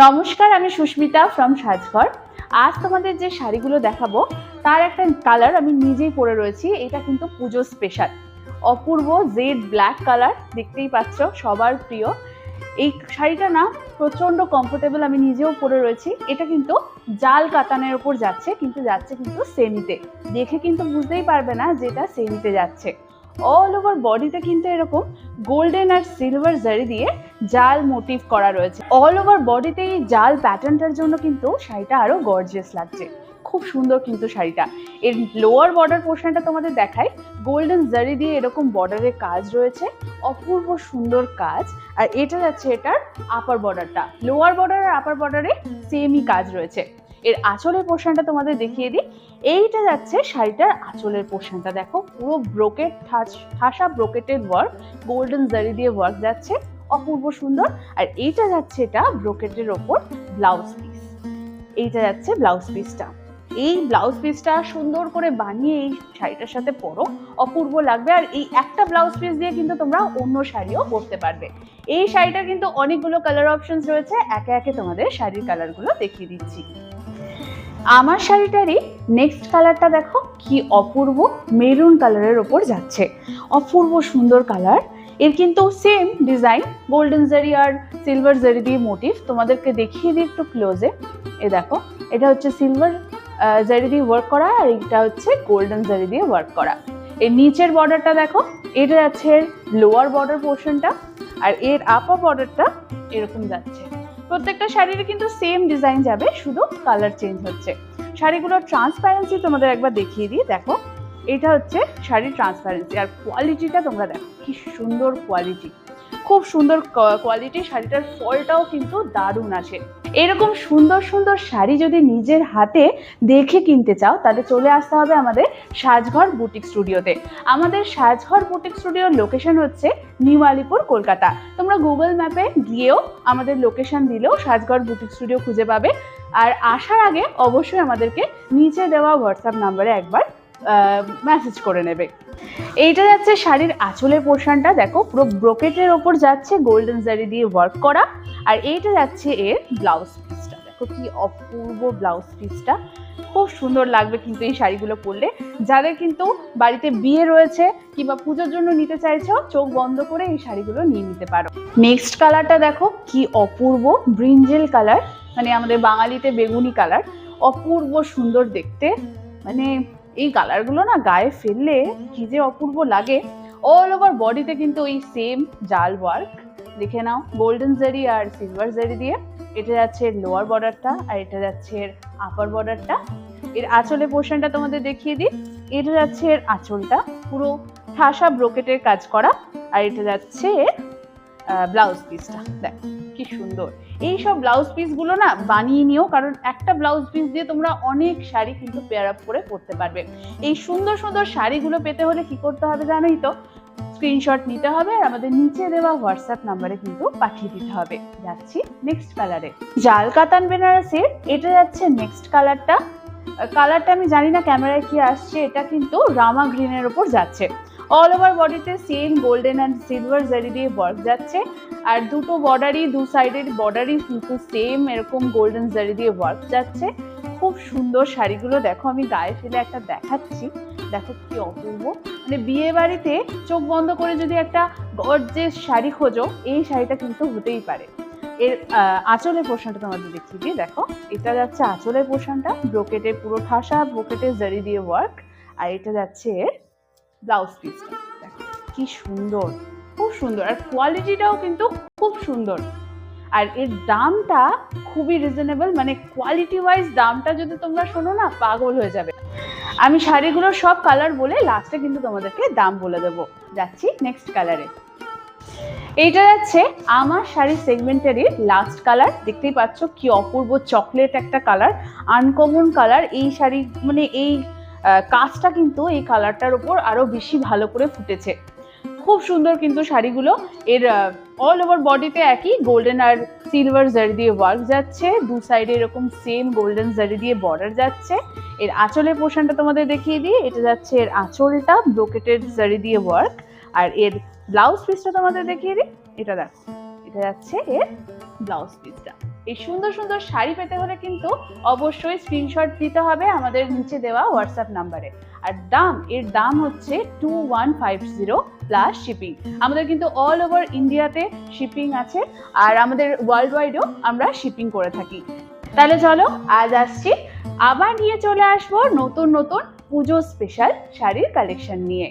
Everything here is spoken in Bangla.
নমস্কার, আমি সুস্মিতা ফ্রম সাজঘর। আজ তোমাদের যে শাড়িগুলো দেখাবো তার একটা কালার আমি নিজেই পরে রয়েছি। এটা কিন্তু পুজো স্পেশাল অপূর্ব জেড ব্ল্যাক কালার, দেখতেই পাচ্ছ, সবার প্রিয়। এই শাড়িটা না প্রচন্ড কমফোর্টেবল, আমি নিজেও পরে রয়েছি। এটা কিন্তু জাল কাতানের ওপর যাচ্ছে, কিন্তু যাচ্ছে কিন্তু সেমিতে। দেখে কিন্তু বুঝতেই পারবে না যেটা সেমিতে যাচ্ছে। অল ওভার বডিতে কিন্তু এরকম গোল্ডেন আর সিলভার জারি দিয়ে জাল মোটিভ করা রয়েছে। অল ওভার বডিতে এই জাল প্যাটার্নটার জন্য কিন্তু শাড়িটা আরো গর্জিয়াস লাগছে। খুব সুন্দর কিন্তু শাড়িটা। এর লোয়ার বর্ডার পোর্শনটা তোমাদের দেখাই। গোল্ডেন জারি দিয়ে এরকম বর্ডারে কাজ রয়েছে, অপূর্ব সুন্দর কাজ। আর এটা যাচ্ছে এটার আপার বর্ডারটা। লোয়ার বর্ডার আর আপার বর্ডারে সেমই কাজ রয়েছে। এর আঁচলের পোর্শনটা তোমাদের দেখিয়ে দিই। এইটা যাচ্ছে শাড়িটার আঁচলের পোর্শনটা, দেখো পুরো ব্রোকেট ঠাসা ব্রোকেটেড ওয়ার্ক, গোল্ডেন জারি দিয়ে ওয়ার্ক যাচ্ছে, অপূর্ব সুন্দর। আর এইটা যাচ্ছে এটা ব্রোকেটের ওপর ব্লাউজ পিস। এইটা যাচ্ছে ব্লাউজ পিসটা। এই ব্লাউজ পিসটা সুন্দর করে বানিয়ে এই শাড়িটার সাথে পরো, অপূর্ব লাগবে। আর এই একটা ব্লাউজ পিস দিয়ে কিন্তু তোমরা অন্য শাড়িও পরতে পারবে। এই শাড়িটার কিন্তু অনেকগুলো কালার অপশনস রয়েছে, একে একে তোমাদের শাড়ির কালারগুলো দেখিয়ে দিচ্ছি। আমার শাড়িটারই নেক্সট কালারটা দেখো কি অপূর্ব, মেরুন কালারের ওপর যাচ্ছে, অপূর্ব সুন্দর কালার। এর কিন্তু সেম ডিজাইন, গোল্ডেন জারি আর সিলভার জারি দিয়ে মোটিভ। তোমাদেরকে দেখিয়ে দিই একটু ক্লোজে। এ দেখো, এটা হচ্ছে সিলভার জারি দিয়ে ওয়ার্ক করা, আর এটা হচ্ছে গোল্ডেন জারি দিয়ে ওয়ার্ক করা। এর নিচের বর্ডারটা দেখো, এটা যাচ্ছে এর লোয়ার বর্ডার পোর্শনটা, আর এর আপার বর্ডারটা এরকম যাচ্ছে। প্রত্যেকটা শাড়ির কিন্তু সেম ডিজাইন যাবে, শুধু কালার চেঞ্জ হচ্ছে। শাড়িগুলোর ট্রান্সপারেন্সি তোমাদের একবার দেখিয়ে দিই। দেখো, এটা হচ্ছে শাড়ির ট্রান্সপারেন্সি, আর কোয়ালিটিটা তোমরা দেখো কি সুন্দর কোয়ালিটি, খুব সুন্দর কোয়ালিটি। শাড়িটার ফলটাও কিন্তু দারুণ আসে। এরকম সুন্দর সুন্দর শাড়ি যদি নিজের হাতে দেখে কিনতে চাও, তাহলে চলে আসতে হবে আমাদের সাজঘর বুটিক স্টুডিওতে। আমাদের সাজঘর বুটিক স্টুডিওর লোকেশন হচ্ছে নিউ আলিপুর, কলকাতা। তোমরা গুগল ম্যাপে গিয়েও আমাদের লোকেশন দিলেও সাজঘর বুটিক স্টুডিও খুঁজে পাবে। আর আসার আগে অবশ্যই আমাদেরকে নিচে দেওয়া হোয়াটসঅ্যাপ নাম্বারে একবার মেসেজ করে নেবে। এইটা যাচ্ছে শাড়ির আঁচলের পোর্শনটা, দেখো পুরো ব্রোকেটের ওপর যাচ্ছে, গোল্ডেন জারি দিয়ে ওয়ার্ক করা। আর এইটা যাচ্ছে এর ব্লাউজ পিসটা, দেখো কি অপূর্ব ব্লাউজ পিসটা, খুব সুন্দর লাগবে কিন্তু এই শাড়িগুলো পরলে। যাদের কিন্তু বাড়িতে বিয়ে রয়েছে কিংবা পুজোর জন্য নিতে চাইছো, চোখ বন্ধ করে এই শাড়িগুলো নিয়ে নিতে পারো। নেক্সট কালারটা দেখো কি অপূর্ব, ব্রিঞ্জেল কালার, মানে আমাদের বাঙালিতে বেগুনি কালার, অপূর্ব সুন্দর দেখতে। মানে এই কালারগুলো না গায়ে ফেললে কি যে অপূর্ব লাগে। অল ওভার বডিতে কিন্তু এই সেম জাল ওয়ার্ক, দেখে নাও, গোল্ডেন জারি আর সিলভার জারি দিয়ে। এটা যাচ্ছে এর লোয়ার বর্ডারটা, আর এটা যাচ্ছে এর আপার বর্ডারটা। এর আঁচলের পোর্শনটা তোমাদের দেখিয়ে দিই। এটা যাচ্ছে এর আঁচলটা, পুরো ঠাসা ব্রোকেটের কাজ করা। আর এটা যাচ্ছে এর ব্লাউজ পিসটা, দেখো কি সুন্দর। এইসব ব্লাউজ পিসগুলো না বানিয়ে নিও, কারণ একটা ব্লাউজ পিস দিয়ে তোমরা অনেক শাড়ি কিন্তু পেয়ার আপ করে পরতে পারবে। এই সুন্দর সুন্দর শাড়িগুলো পেতে হলে কি করতে হবে জানোই তো, স্ক্রিনশট নিতে হবে আর আমাদের নিচে দেওয়া হোয়াটসঅ্যাপ নাম্বারে কিন্তু পাঠিয়ে দিতে হবে। যাচ্ছি নেক্সট কালারে, জাল কাতান বেনারসির। এটা যাচ্ছে নেক্সট কালারটা। কালারটা আমি জানি না ক্যামেরায় কি আসছে, এটা কিন্তু রামা গ্রিনের ওপর যাচ্ছে। অল ওভার বডিতে সেম গোল্ডেন অ্যান্ড সিলভার জারি দিয়ে ওয়ার্ক যাচ্ছে। আর দুটো বর্ডারই, দু সাইডের বর্ডারই কিন্তু সেম এরকম গোল্ডেন জারি দিয়ে ওয়ার্ক যাচ্ছে। খুব সুন্দর শাড়িগুলো দেখো, আমি গায়ে ফেলে একটা দেখাচ্ছি, দেখো কি অপূর্ব। মানে বিয়ে বাড়িতে চোখ বন্ধ করে যদি একটা গর্জিয়াস শাড়ি খোঁজো, এই শাড়িটা কিন্তু হতেই পারে। এর আঁচলের পোর্শনটা তোমাদের দেখিয়ে দিই। দেখো, এটা যাচ্ছে আঁচলের পোর্শনটা, ব্রোকেটে পুরো ঠাসা ব্রোকেটে জারি দিয়ে ওয়ার্ক। আর এটা যাচ্ছে এর ব্লাউজ পিসটা, দেখো কি সুন্দর, খুব সুন্দর। আর কোয়ালিটিটাও কিন্তু খুব সুন্দর। আর এর দামটা খুবই রিজনেবল, মানে কোয়ালিটি ওয়াইজ দামটা যদি তোমরা শোনো না পাগল হয়ে যাবে। আমি শাড়িগুলোর সব কালার বলে লাস্টে কিন্তু তোমাদেরকে দাম বলে দেবো। যাচ্ছি নেক্সট কালারে। এইটা যাচ্ছে আমার শাড়ির সেগমেন্টারই লাস্ট কালার। দেখতেই পাচ্ছ কি অপূর্ব চকলেট একটা কালার, আনকমন কালার। এই শাড়ি মানে এই কাজটা কিন্তু এই কালারটার উপর আরো বেশি ভালো করে ফুটেছে। খুব সুন্দর কিন্তু শাড়িগুলো। এর অল ওভার বডিতে একই গোল্ডেন আর সিলভার জারি দিয়ে ওয়ার্ক যাচ্ছে, দু সাইডে এরকম সেম গোল্ডেন জারি দিয়ে বর্ডার যাচ্ছে। এর আঁচলের পোর্শনটা তোমাদের দেখিয়ে দিই। এটা যাচ্ছে এর আঁচলটা, ব্রোকেটেড জারি দিয়ে ওয়ার্ক। আর এর ব্লাউজ পিসটা তোমাদের দেখিয়ে দিই। এটা দেখো, এটা যাচ্ছে এর ব্লাউজ পিসটা। এই সুন্দর সুন্দর শাড়ি পেতে হলে কিন্তু অবশ্যই স্ক্রিনশট দিতে হবে আমাদের নিচে দেওয়া হোয়াটসঅ্যাপ নাম্বারে। আর এর দাম হচ্ছে 2150 প্লাস শিপিং। আমাদের কিন্তু অল ওভার ইন্ডিয়াতে শিপিং আছে, আর আমাদের ওয়ার্ল্ড ওয়াইডও আমরা শিপিং করে থাকি। তাহলে চলো আজ আসছি, আবার নিয়ে চলে আসবো নতুন নতুন পুজো স্পেশাল শাড়ির কালেকশন নিয়ে।